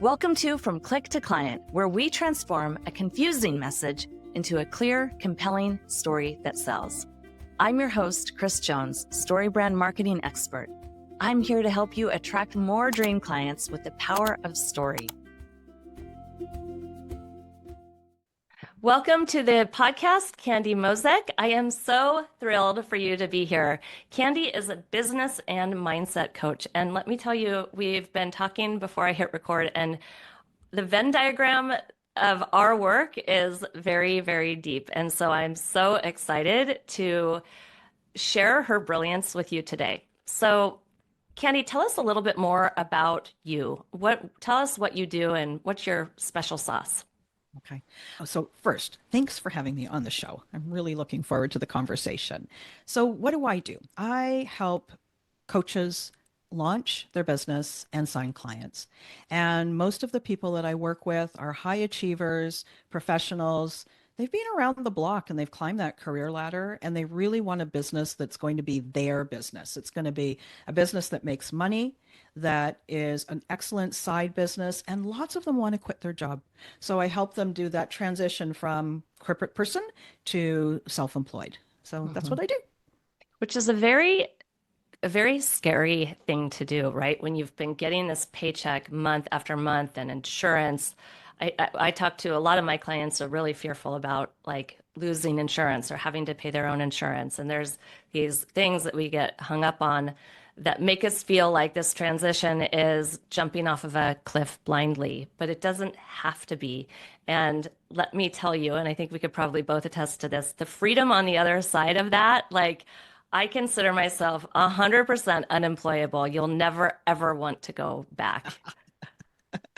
Welcome to From Click to Client, where we transform a confusing message into a clear, compelling story that sells. I'm your host, Kris Jones, StoryBrand marketing expert. I'm here to help you attract more dream clients with the power of story. Welcome to the podcast, Candy Motzek. I am so thrilled for you to be here. Candy is a business and mindset coach. And let me tell you, we've been talking before I hit record, and the Venn diagram of our work is very, very deep. And so I'm so excited to share her brilliance with you today. So Candy, tell us a little bit more about you. Tell us what you do and what's your special sauce. Okay. So first, thanks for having me on the show. I'm really looking forward to the conversation. So what do? I help coaches launch their business and sign clients. And most of the people that I work with are high achievers, professionals. They've been around the block and they've climbed that career ladder, and they really want a business that's going to be their business. It's going to be a business that makes money, that is an excellent side business, and lots of them want to quit their job. So I help them do that transition from corporate person to self-employed. So that's what I do. Which is a very scary thing to do, right? When you've been getting this paycheck month after month and insurance. I talk to a lot of my clients are really fearful about like losing insurance or having to pay their own insurance. And there's these things that we get hung up on that make us feel like this transition is jumping off of a cliff blindly, but it doesn't have to be. And let me tell you, and I think we could probably both attest to this, the freedom on the other side of that, like I consider myself 100% unemployable. You'll never, ever want to go back.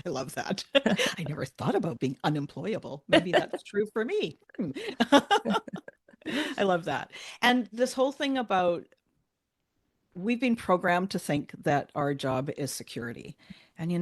I love that. I never thought about being unemployable. Maybe that's true for me. I love that. And this whole thing about we've been programmed to think that our job is security. And,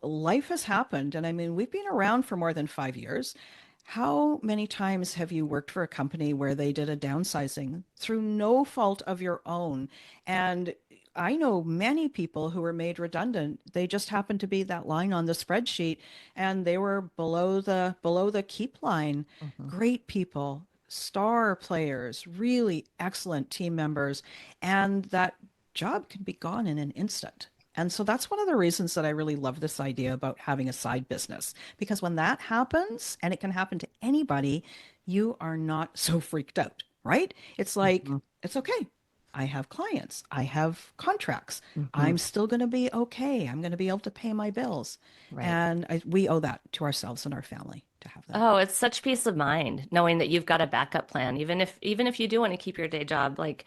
life has happened. And I mean, we've been around for more than 5 years. How many times have you worked for a company where they did a downsizing through no fault of your own? And I know many people who were made redundant. They just happened to be that line on the spreadsheet, and they were below the keep line. Great people, star players, really excellent team members, and that job can be gone in an instant. And so that's one of the reasons that I really love this idea about having a side business, because when that happens, and it can happen to anybody, you are not so freaked out, right? It's like, it's okay. I have clients. I have contracts. I'm still going to be okay. I'm going to be able to pay my bills. Right. And we owe that to ourselves and our family to have that. Oh, it's such peace of mind knowing that you've got a backup plan, even if you do want to keep your day job, like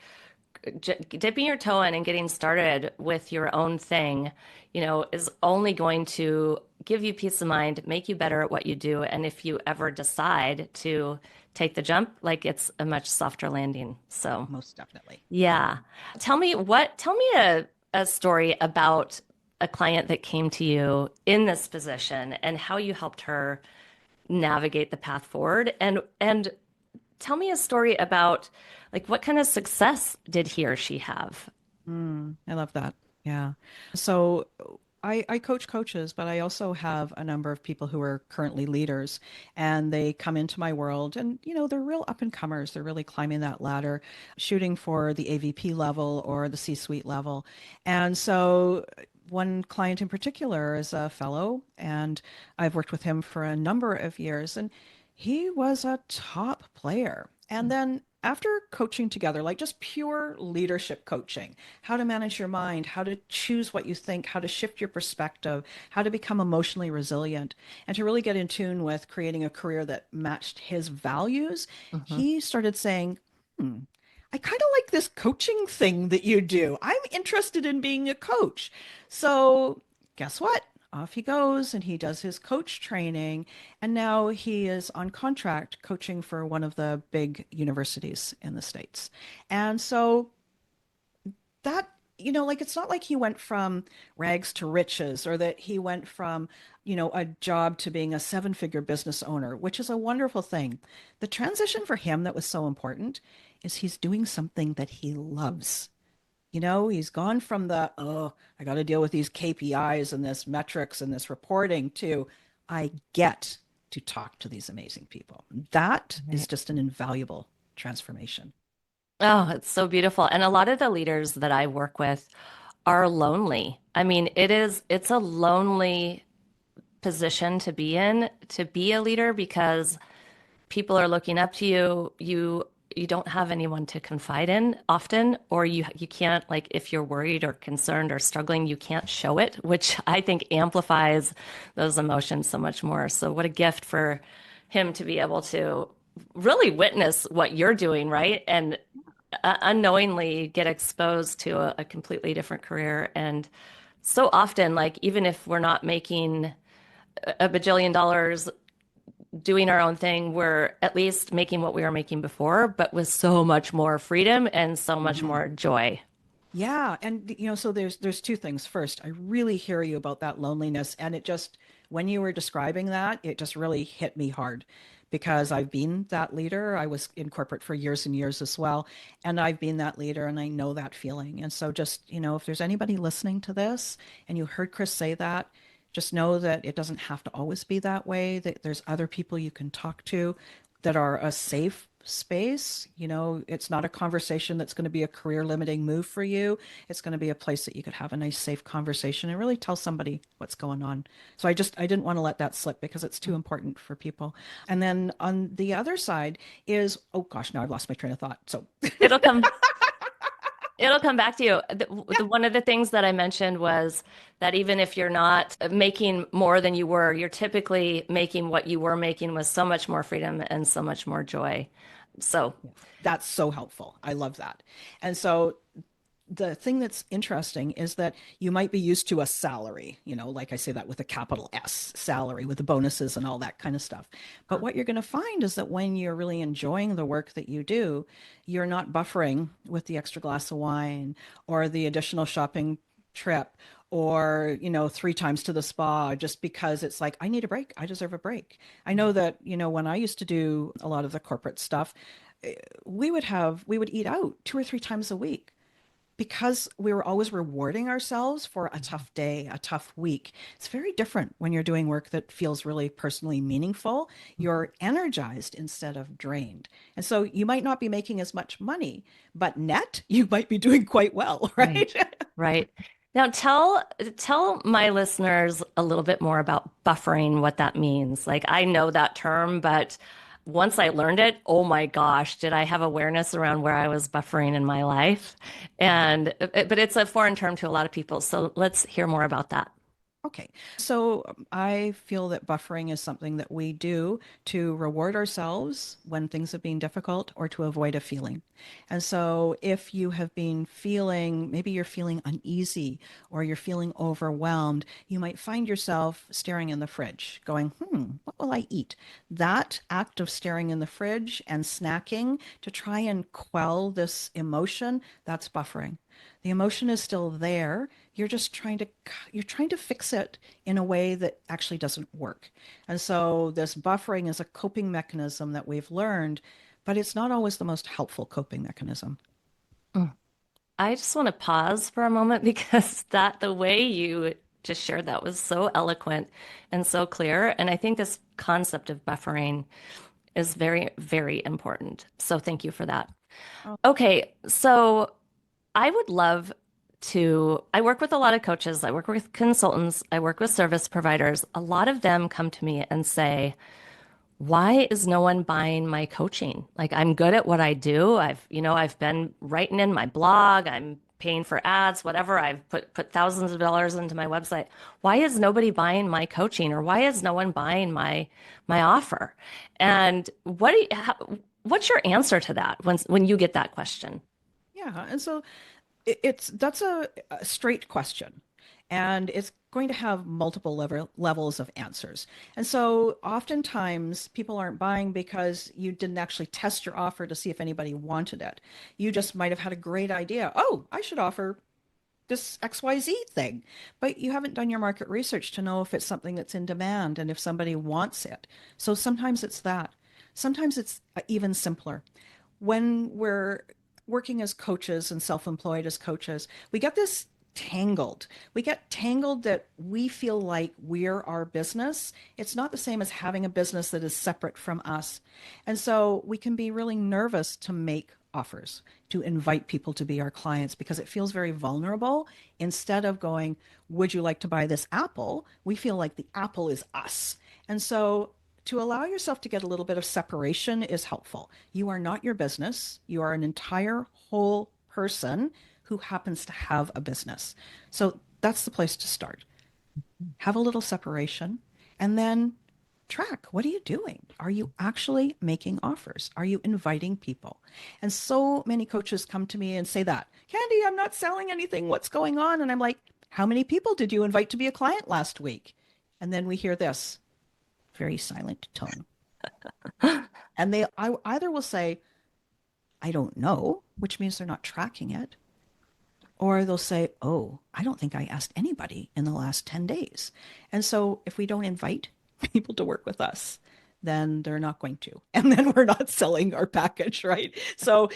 dipping your toe in and getting started with your own thing, is only going to give you peace of mind, make you better at what you do. And if you ever decide to take the jump, like it's a much softer landing. So most definitely. Yeah. Tell me a story about a client that came to you in this position and how you helped her navigate the path forward. And tell me a story about like what kind of success did he or she have? I love that. Yeah. So I coach coaches, but I also have a number of people who are currently leaders, and they come into my world and, they're real up and comers. They're really climbing that ladder, shooting for the AVP level or the C-suite level. And so one client in particular is a fellow, and I've worked with him for a number of years, and he was a top player. And then after coaching together, like just pure leadership coaching, how to manage your mind, how to choose what you think, how to shift your perspective, how to become emotionally resilient, and to really get in tune with creating a career that matched his values, he started saying, I kind of like this coaching thing that you do. I'm interested in being a coach. So guess what? Off he goes and he does his coach training. And now he is on contract coaching for one of the big universities in the States. And so that, like it's not like he went from rags to riches, or that he went from, a job to being a 7-figure business owner, which is a wonderful thing. The transition for him that was so important is he's doing something that he loves. He's gone from the, oh, I got to deal with these KPIs and this metrics and this reporting to, I get to talk to these amazing people. That is Right. just an invaluable transformation. Oh, it's so beautiful. And a lot of the leaders that I work with are lonely. I mean, it's a lonely position to be in, to be a leader, because people are looking up to you. You don't have anyone to confide in often, or you can't, like, if you're worried or concerned or struggling, you can't show it, which I think amplifies those emotions so much more. So what a gift for him to be able to really witness what you're doing, right? And unknowingly get exposed to a completely different career. And so often, like, even if we're not making a bajillion dollars doing our own thing, we're at least making what we were making before, but with so much more freedom and so much Mhm. more joy. Yeah, and so there's two things. First, I really hear you about that loneliness, and it just when you were describing that, it just really hit me hard because I've been that leader. I was in corporate for years and years as well, and I've been that leader and I know that feeling. And so just, if there's anybody listening to this and you heard Kris say that, just know that it doesn't have to always be that way, that there's other people you can talk to that are a safe space. It's not a conversation that's going to be a career limiting move for you. It's going to be a place that you could have a nice, safe conversation and really tell somebody what's going on. So I didn't want to let that slip because it's too important for people. And then on the other side is, oh gosh, now I've lost my train of thought. So It'll come it'll come back to you. yeah, One of the things that I mentioned was that even if you're not making more than you were, you're typically making what you were making with so much more freedom and so much more joy. So, that's so helpful. I love that. And so the thing that's interesting is that you might be used to a salary, like I say that with a capital S, salary with the bonuses and all that kind of stuff. But what you're going to find is that when you're really enjoying the work that you do, you're not buffering with the extra glass of wine or the additional shopping trip or, three times to the spa just because it's like, I need a break. I deserve a break. I know that, when I used to do a lot of the corporate stuff, we would eat out two or three times a week because we were always rewarding ourselves for a tough day, a tough week. It's very different when you're doing work that feels really personally meaningful. You're energized instead of drained. And so you might not be making as much money, but net, you might be doing quite well, right. right? Right. Now tell my listeners a little bit more about buffering, what that means. Like, I know that term, but once I learned it, oh my gosh, did I have awareness around where I was buffering in my life? And but it's a foreign term to a lot of people. So let's hear more about that. Okay. So I feel that buffering is something that we do to reward ourselves when things have been difficult or to avoid a feeling. And so if you have been feeling, maybe you're feeling uneasy or you're feeling overwhelmed, you might find yourself staring in the fridge going, what will I eat? That act of staring in the fridge and snacking to try and quell this emotion, that's buffering. The emotion is still there. You're trying to fix it in a way that actually doesn't work. And so this buffering is a coping mechanism that we've learned, but it's not always the most helpful coping mechanism. Mm. I just want to pause for a moment because that the way you just shared that was so eloquent and so clear. And I think this concept of buffering is very, very important. So thank you for that. Oh, Okay, so I would love I work with a lot of coaches, I work with consultants, I work with service providers. A lot of them come to me and say, why is no one buying my coaching? Like, I'm good at what I do. I've been writing in my blog, I'm paying for ads, whatever. I've put thousands of dollars into my website. Why is nobody buying my coaching, or why is no one buying my offer? And what's your answer to that when you get that question? yeah. And so that's a straight question, and it's going to have multiple levels of answers. And so oftentimes people aren't buying because you didn't actually test your offer to see if anybody wanted it. You just might have had a great idea. Oh, I should offer this XYZ thing, but you haven't done your market research to know if it's something that's in demand and if somebody wants it. So sometimes it's that. Sometimes it's even simpler. When we're working as coaches and self-employed as coaches, we get this tangled. We get tangled that we feel like we're our business. It's not the same as having a business that is separate from us. And so we can be really nervous to make offers, to invite people to be our clients because it feels very vulnerable. Instead of going, would you like to buy this apple? We feel like the apple is us. And so to allow yourself to get a little bit of separation is helpful. You are not your business. You are an entire whole person who happens to have a business. So that's the place to start. Have a little separation and then track. What are you doing? Are you actually making offers? Are you inviting people? And so many coaches come to me and say that, Candy, I'm not selling anything. What's going on? And I'm like, how many people did you invite to be a client last week? And then we hear this very silent tone. And I either will say, I don't know, which means they're not tracking it. Or they'll say, oh, I don't think I asked anybody in the last 10 days. And so if we don't invite people to work with us, then they're not going to. And then we're not selling our package, right? So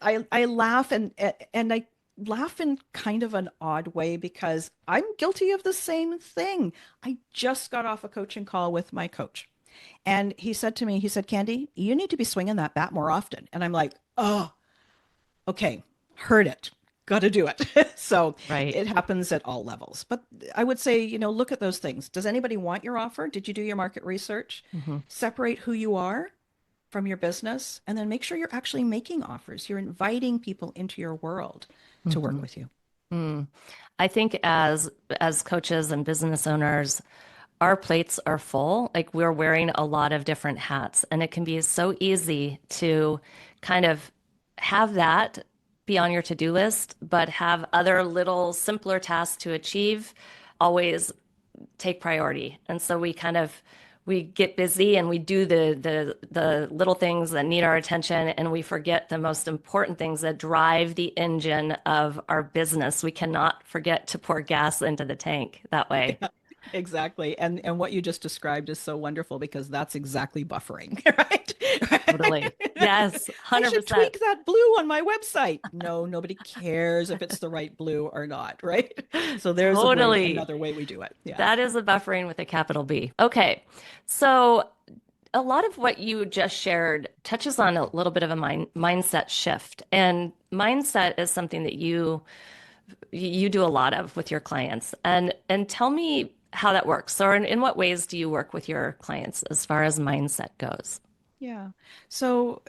I laugh and I laugh in kind of an odd way because I'm guilty of the same thing. I just got off a coaching call with my coach. And he said to me, he said, Candy, you need to be swinging that bat more often. And I'm like, oh, okay, heard it. Got to do it. So Right. it happens at all levels. But I would say, look at those things. Does anybody want your offer? Did you do your market research? Hmm. Separate who you are from your business, and then make sure you're actually making offers. You're inviting people into your world to work Hmm. with you. Mm. I think as coaches and business owners, our plates are full. Like we're wearing a lot of different hats, and it can be so easy to kind of have that be on your to-do list, but have other little simpler tasks to achieve always take priority. And so we get busy and we do the little things that need our attention, and we forget the most important things that drive the engine of our business. We cannot forget to pour gas into the tank that way. Yeah, exactly. And what you just described is so wonderful because that's exactly buffering, right? Totally. Yes, I should 100%. tweak that blue on my website. No, nobody cares if it's the right blue or not, right? So there's Totally. another way we do it. Yeah. That is a buffering with a capital B. Okay. So a lot of what you just shared touches on a little bit of a mindset shift. And mindset is something that you do a lot of with your clients. And tell me how that works. Or in what ways do you work with your clients as far as mindset goes? Yeah. So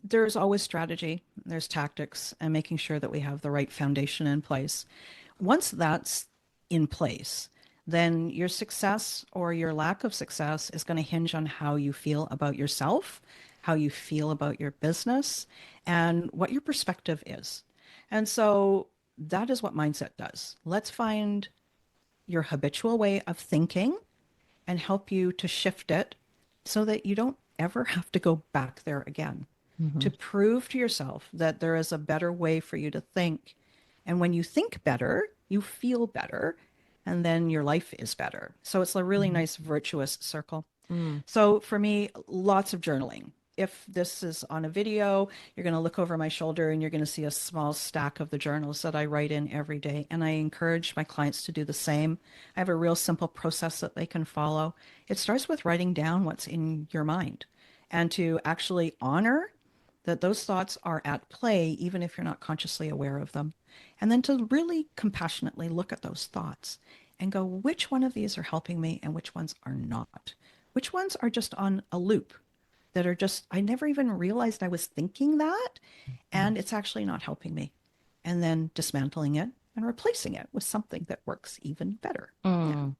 there's always strategy, there's tactics, and making sure that we have the right foundation in place. Once that's in place, then your success or your lack of success is going to hinge on how you feel about yourself, how you feel about your business, and what your perspective is. And so that is what mindset does. Let's find your habitual way of thinking and help you to shift it so that you don't ever have to go back there again. Hmm. To prove to yourself that there is a better way for you to think. And when you think better, you feel better, and then your life is better. So it's a really Hmm. nice virtuous circle. Mm. So for me, lots of journaling. If this is on a video, you're going to look over my shoulder and you're going to see a small stack of the journals that I write in every day. And I encourage my clients to do the same. I have a real simple process that they can follow. It starts with writing down what's in your mind and to actually honor that those thoughts are at play, even if you're not consciously aware of them. And then to really compassionately look at those thoughts and go, which one of these are helping me and which ones are not? Which ones are just on a loop that are just, I never even realized I was thinking that, and it's actually not helping me. And then dismantling it and replacing it with something that works even better. Yeah. Mm.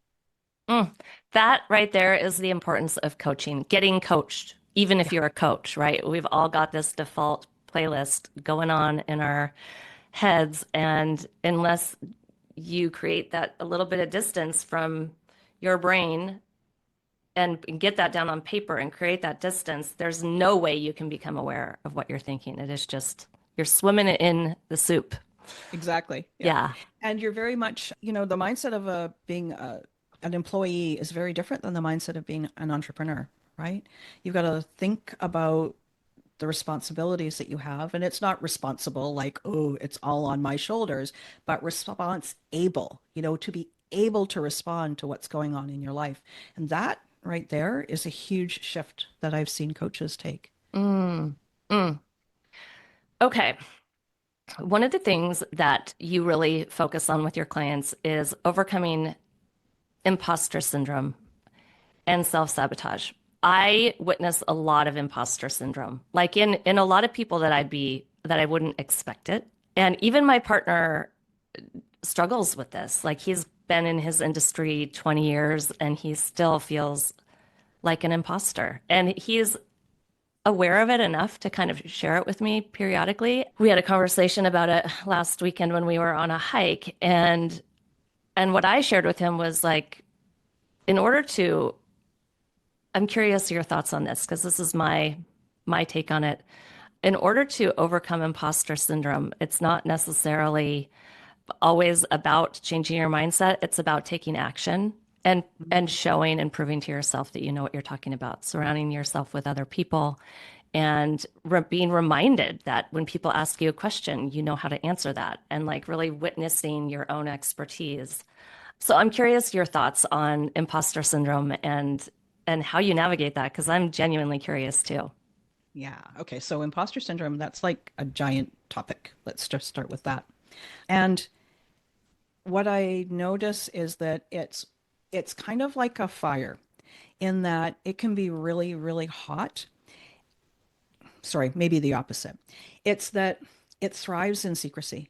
Mm. That right there is the importance of coaching, getting coached, even if Yeah. you're a coach, right? We've all got this default playlist going on in our heads. And unless you create that a little bit of distance from your brain and get that down on paper and create that distance, there's no way you can become aware of what you're thinking. It is just, you're swimming in the soup. Exactly. Yeah. Yeah. And you're very much, the mindset of being an employee is very different than the mindset of being an entrepreneur, right? You've got to think about the responsibilities that you have. And it's not responsible like, oh, it's all on my shoulders, but response able, to be able to respond to what's going on in your life. And that right there is a huge shift that I've seen coaches take. Mm, mm. Okay. One of the things that you really focus on with your clients is overcoming imposter syndrome and self-sabotage. I witness a lot of imposter syndrome, like in a lot of people that I wouldn't expect it. And even my partner struggles with this. Like he's been in his industry 20 years and he still feels like an imposter. And he's aware of it enough to kind of share it with me periodically. We had a conversation about it last weekend when we were on a hike, and what I shared with him was like, in order to, I'm curious your thoughts on this because this is my take on it. In order to overcome imposter syndrome, it's not necessarily always about changing your mindset. It's about taking action and showing and proving to yourself that you know what you're talking about, surrounding yourself with other people and being reminded that when people ask you a question, you know how to answer that and like really witnessing your own expertise. So I'm curious your thoughts on imposter syndrome and how you navigate that because I'm genuinely curious too. Yeah. Okay. So imposter syndrome, that's like a giant topic. Let's just start with that. And what I notice is that it's kind of like a fire in that it can be really, really hot. Sorry, maybe the opposite. It's that it thrives in secrecy.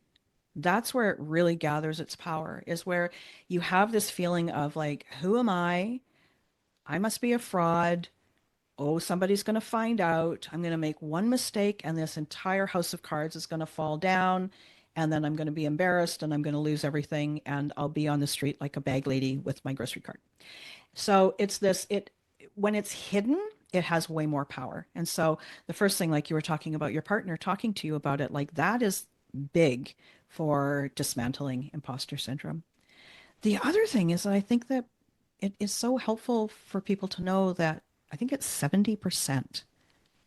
That's where it really gathers its power, is where you have this feeling of like, who am I? I must be a fraud. Oh, somebody's going to find out. I'm going to make one mistake and this entire house of cards is going to fall down. And then I'm going to be embarrassed and I'm going to lose everything. And I'll be on the street like a bag lady with my grocery cart. So it's this, when it's hidden, it has way more power. And so the first thing, like you were talking about your partner talking to you about it, like that is big for dismantling imposter syndrome. The other thing is that I think that it is so helpful for people to know that I think it's 70%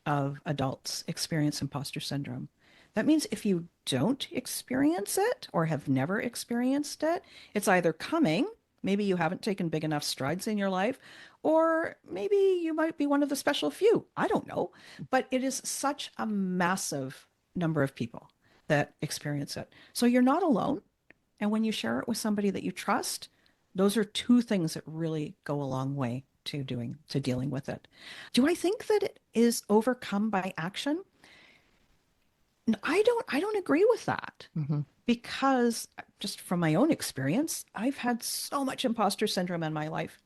of adults experience imposter syndrome. That means if you don't experience it or have never experienced it, it's either coming, maybe you haven't taken big enough strides in your life, or maybe you might be one of the special few. I don't know. But it is such a massive number of people that experience it. So you're not alone. And when you share it with somebody that you trust, those are two things that really go a long way to dealing with it. Do I think that it is overcome by action? I don't agree with that Mm-hmm. because just from my own experience, I've had so much imposter syndrome in my life.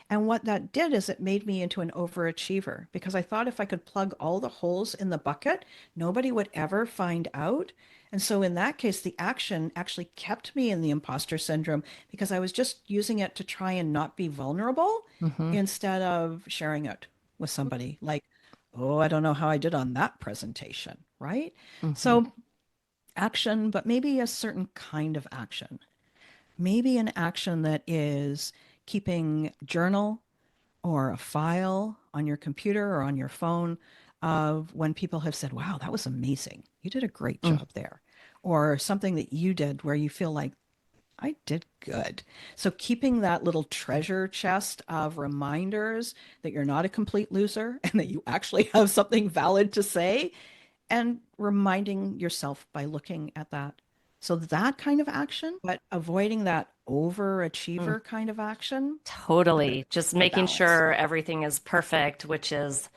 And what that did is it made me into an overachiever because I thought if I could plug all the holes in the bucket, nobody would ever find out. And so in that case, the action actually kept me in the imposter syndrome because I was just using it to try and not be vulnerable Mm-hmm. instead of sharing it with somebody like, oh, I don't know how I did on that presentation, right? Mm-hmm. So action, but maybe a certain kind of action. Maybe an action that is keeping journal or a file on your computer or on your phone of when people have said, wow, that was amazing. You did a great Mm. job there. Or something that you did where you feel like, I did good. So keeping that little treasure chest of reminders that you're not a complete loser and that you actually have something valid to say and reminding yourself by looking at that. So that kind of action, but avoiding that Mm. overachiever kind of action, Totally. Just the making balance. sure everything is perfect, which is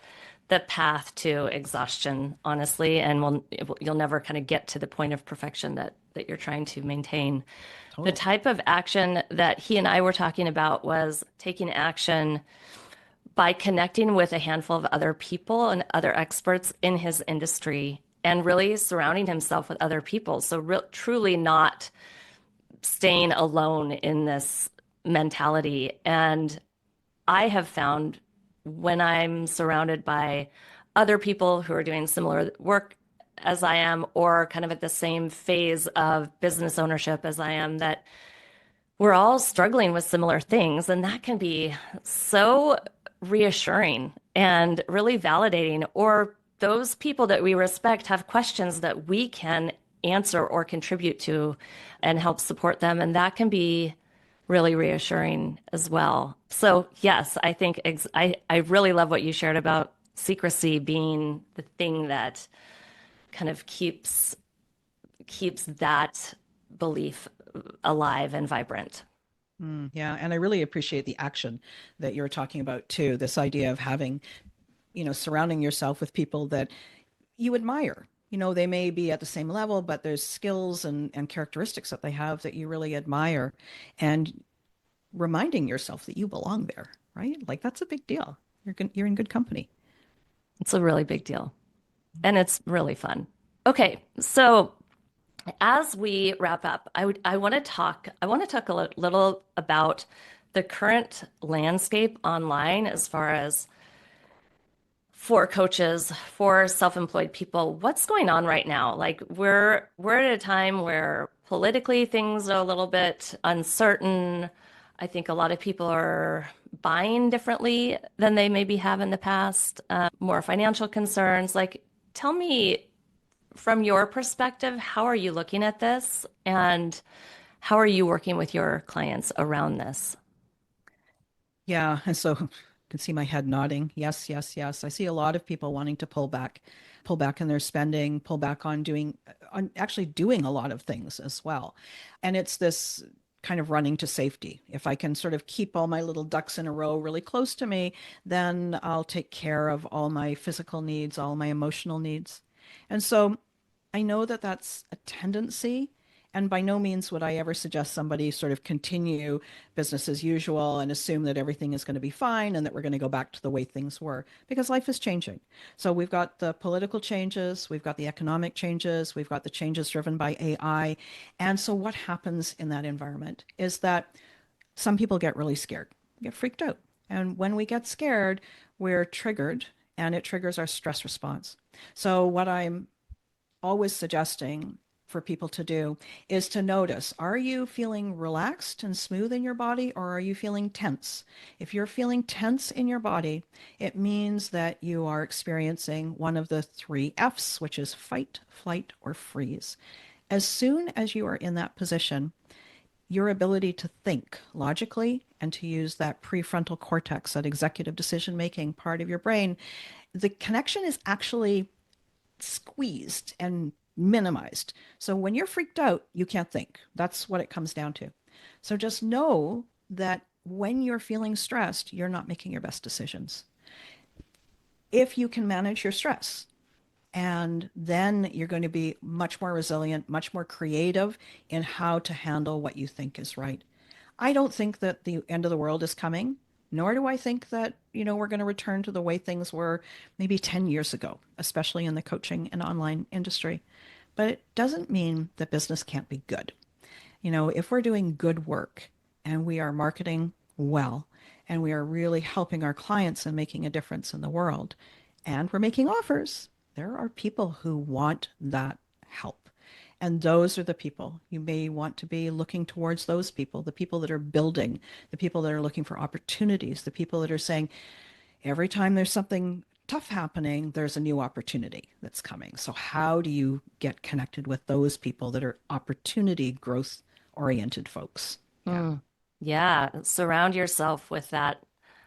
the path to exhaustion, honestly, and you'll never kind of get to the point of perfection that you're trying to maintain. The Totally. type of action that he and I were talking about was taking action by connecting with a handful of other people and other experts in his industry and really surrounding himself with other people. So truly not staying alone in this mentality. And I have found when I'm surrounded by other people who are doing similar work as I am, or kind of at the same phase of business ownership as I am, that we're all struggling with similar things. And that can be so reassuring and really validating, or those people that we respect have questions that we can answer or contribute to and help support them. And that can be really reassuring as well. So, yes, I think I really love what you shared about secrecy being the thing that kind of keeps that belief alive and vibrant. Yeah, and I really appreciate the action that you're talking about too. This idea of having, surrounding yourself with people that you admire. They may be at the same level, but there's skills and characteristics that they have that you really admire, and reminding yourself that you belong there, right? Like that's a big deal. You're in good company. It's a really big deal. And it's really fun. Okay, so as we wrap up, I want to talk a little about the current landscape online as far as for coaches, for self-employed people. What's going on right now? Like we're at a time where politically things are a little bit uncertain. I think a lot of people are buying differently than they maybe have in the past. More financial concerns. Like, tell me from your perspective, how are you looking at this? And how are you working with your clients around this? Yeah, and so you can see my head nodding. Yes, yes, yes. I see a lot of people wanting to pull back in their spending, pull back on actually doing a lot of things as well. And it's this kind of running to safety. If I can sort of keep all my little ducks in a row really close to me, then I'll take care of all my physical needs, all my emotional needs. And so I know that that's a tendency. And by no means would I ever suggest somebody sort of continue business as usual and assume that everything is going to be fine and that we're going to go back to the way things were, because life is changing. So we've got the political changes, we've got the economic changes, we've got the changes driven by AI. And so what happens in that environment is that some people get really scared, get freaked out. And when we get scared, we're triggered and it triggers our stress response. So what I'm always suggesting for people to do is to notice, are you feeling relaxed and smooth in your body, or are you feeling tense? If you're feeling tense in your body, it means that you are experiencing one of the three F's, which is fight, flight, or freeze. As soon as you are in that position, your ability to think logically and to use that prefrontal cortex, that executive decision making part of your brain, the connection is actually squeezed and minimized. So when you're freaked out, you can't think. That's what it comes down to. So just know that when you're feeling stressed, you're not making your best decisions. If you can manage your stress, and then you're going to be much more resilient, much more creative in how to handle what you think is right. I don't think that the end of the world is coming, nor do I think that, we're going to return to the way things were maybe 10 years ago, especially in the coaching and online industry. But it doesn't mean that business can't be good. If we're doing good work and we are marketing well and we are really helping our clients and making a difference in the world and we're making offers, there are people who want that help. And those are the people you may want to be looking towards, those people, the people that are building, the people that are looking for opportunities, the people that are saying, every time there's something tough happening, there's a new opportunity that's coming. So how do you get connected with those people that are opportunity growth oriented folks? Yeah. Mm. Yeah, surround yourself with that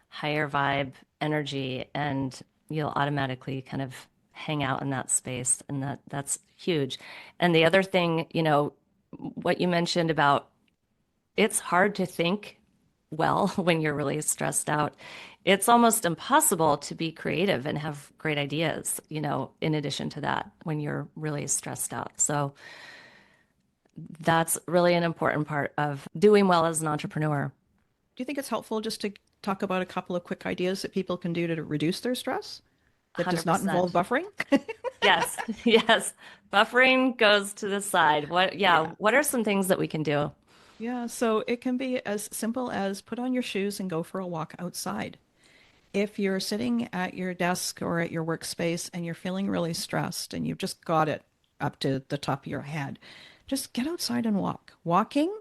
higher vibe energy and you'll automatically kind of hang out in that space and that's huge. And the other thing, what you mentioned about it's hard to think well when you're really stressed out. It's almost impossible to be creative and have great ideas, in addition to that when you're really stressed out. So that's really an important part of doing well as an entrepreneur. Do you think it's helpful just to talk about a couple of quick ideas that people can do to reduce their stress that does not involve 100%. buffering? Yes, yes. Buffering goes to the side. Yeah. What are some things that we can do? Yeah, so it can be as simple as put on your shoes and go for a walk outside. If you're sitting at your desk or at your workspace and you're feeling really stressed and you've just got it up to the top of your head, just get outside and walk. Walking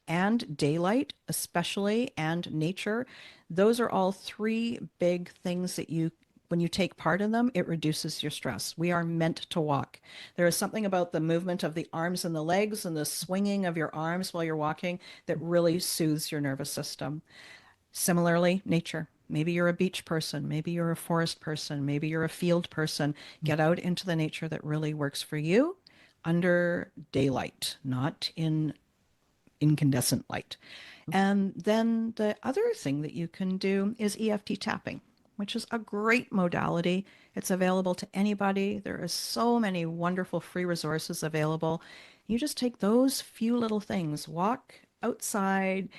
and daylight, especially, and nature, those are all three big things that you when you take part in them, it reduces your stress. We are meant to walk. There is something about the movement of the arms and the legs and the swinging of your arms while you're walking that really soothes your nervous system. Similarly, nature. Maybe you're a beach person, maybe you're a forest person, maybe you're a field person. Get out into the nature that really works for you under daylight, not in incandescent light. And then the other thing that you can do is EFT tapping, which is a great modality. It's available to anybody. There are so many wonderful free resources available. You just take those few little things, walk outside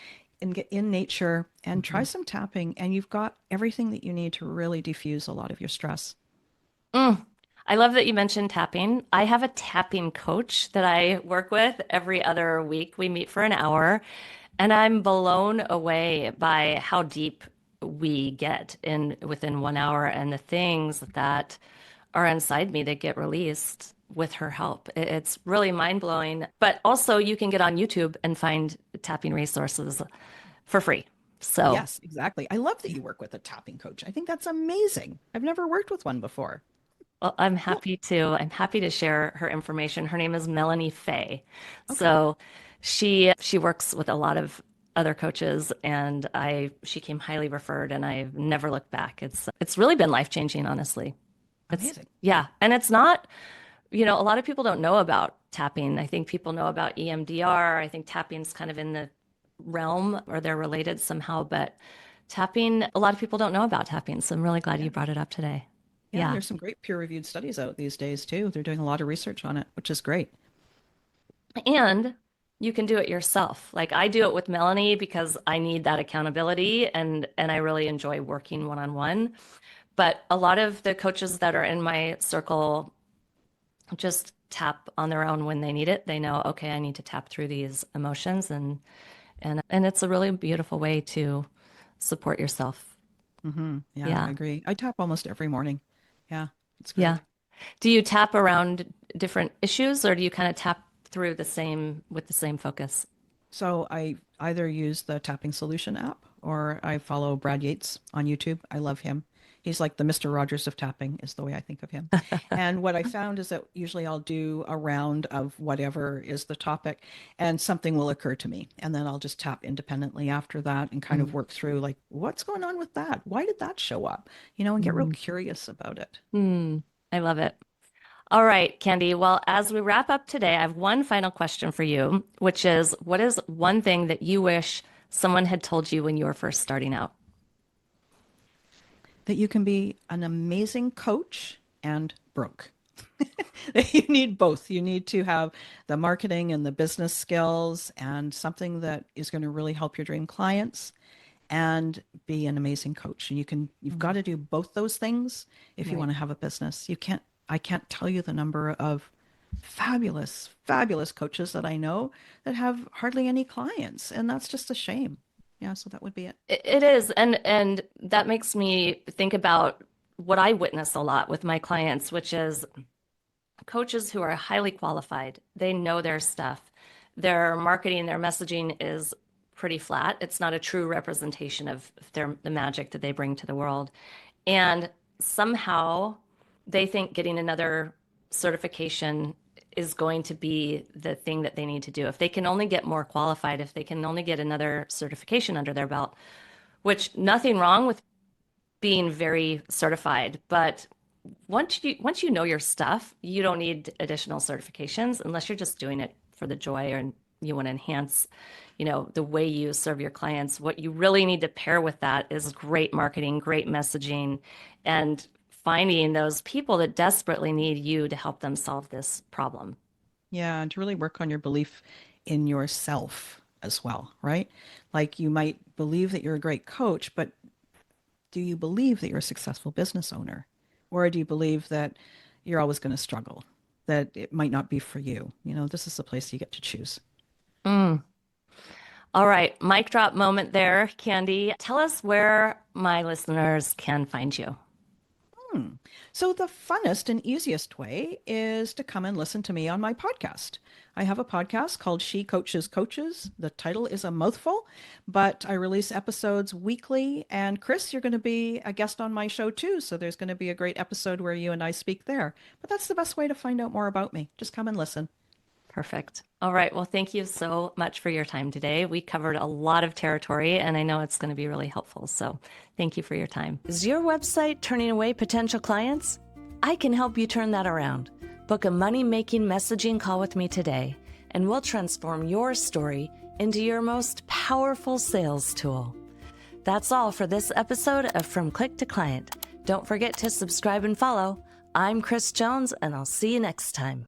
and get in nature and try Mhm. some tapping, and you've got everything that you need to really diffuse a lot of your stress. Mm. I love that you mentioned tapping. I have a tapping coach that I work with every other week. We meet for an hour, and I'm blown away by how deep we get in within 1 hour and the things that are inside me that get released with her help. It's really mind blowing. But also, you can get on YouTube and find tapping resources for free. So, Yes, exactly. I love that you work with a tapping coach. I think that's amazing. I've never worked with one before. well, I'm Cool. happy to. I'm happy to share her information. Her name is Melanie Fay. Okay. So she works with a lot of other coaches, and I she came highly referred, and I've never looked back. It's really been life-changing, honestly. It's Amazing. yeah, and it's not, a lot of people don't know about tapping. I think people know about EMDR. I think tapping's kind of in the realm or they're related somehow, but tapping, a lot of people don't know about tapping. So I'm really glad you Yeah. brought it up today. Yeah, and Yeah. there's some great peer-reviewed studies out these days too. They're doing a lot of research on it, which is great. And you can do it yourself. Like I do it with Melanie because I need that accountability and I really enjoy working one-on-one. But a lot of the coaches that are in my circle just tap on their own when they need it. They know, okay, I need to tap through these emotions and it's a really beautiful way to support yourself. Yeah, I Yeah. agree. I tap almost every morning. Yeah, it's Yeah. great. Do you tap around different issues or do you kind of tap through the same with the same focus? So I either use the Tapping Solution app or I follow Brad Yates on YouTube. I love him. He's like the Mr. Rogers of tapping, is the way I think of him. And what I found is that usually I'll do a round of whatever is the topic, and something will occur to me. And then I'll just tap independently after that and kind of work through like, what's going on with that? Why did that show up? And get real Mm-hmm. curious about it. I love it. All right, Candy. Well, as we wrap up today, I have one final question for you, which is what is one thing that you wish someone had told you when you were first starting out? That you can be an amazing coach and broke. You need both. You need to have the marketing and the business skills and something that is going to really help your dream clients and be an amazing coach. And you've got Mm. to do both those things if you Right. want to have a business. I can't tell you the number of fabulous, fabulous coaches that I know that have hardly any clients. And that's just a shame. Yeah, so that would be it. It is, and that makes me think about what I witness a lot with my clients, which is coaches who are highly qualified. They know their stuff. Their marketing, their messaging is pretty flat. It's not a true representation of the magic that they bring to the world. And somehow they think getting another certification is going to be the thing that they need to do. If they can only get more qualified, if they can only get another certification under their belt, which nothing wrong with being very certified, but once you know your stuff, you don't need additional certifications unless you're just doing it for the joy or you want to enhance, the way you serve your clients. What you really need to pair with that is great marketing, great messaging, and finding those people that desperately need you to help them solve this problem. Yeah, and to really work on your belief in yourself as well, right? Like you might believe that you're a great coach, but do you believe that you're a successful business owner? Or do you believe that you're always going to struggle, that it might not be for you? This is the place you get to choose. Mm. All right, mic drop moment there, Candy. Tell us where my listeners can find you. So the funnest and easiest way is to come and listen to me on my podcast. I have a podcast called She Coaches Coaches. The title is a mouthful, but I release episodes weekly. And Kris, you're going to be a guest on my show too. So there's going to be a great episode where you and I speak there. But that's the best way to find out more about me. Just come and listen. Perfect. All right. Well, thank you so much for your time today. We covered a lot of territory, and I know it's going to be really helpful. So thank you for your time. Is your website turning away potential clients? I can help you turn that around. Book a money-making messaging call with me today, and we'll transform your story into your most powerful sales tool. That's all for this episode of From Click to Client. Don't forget to subscribe and follow. I'm Kris Jones, and I'll see you next time.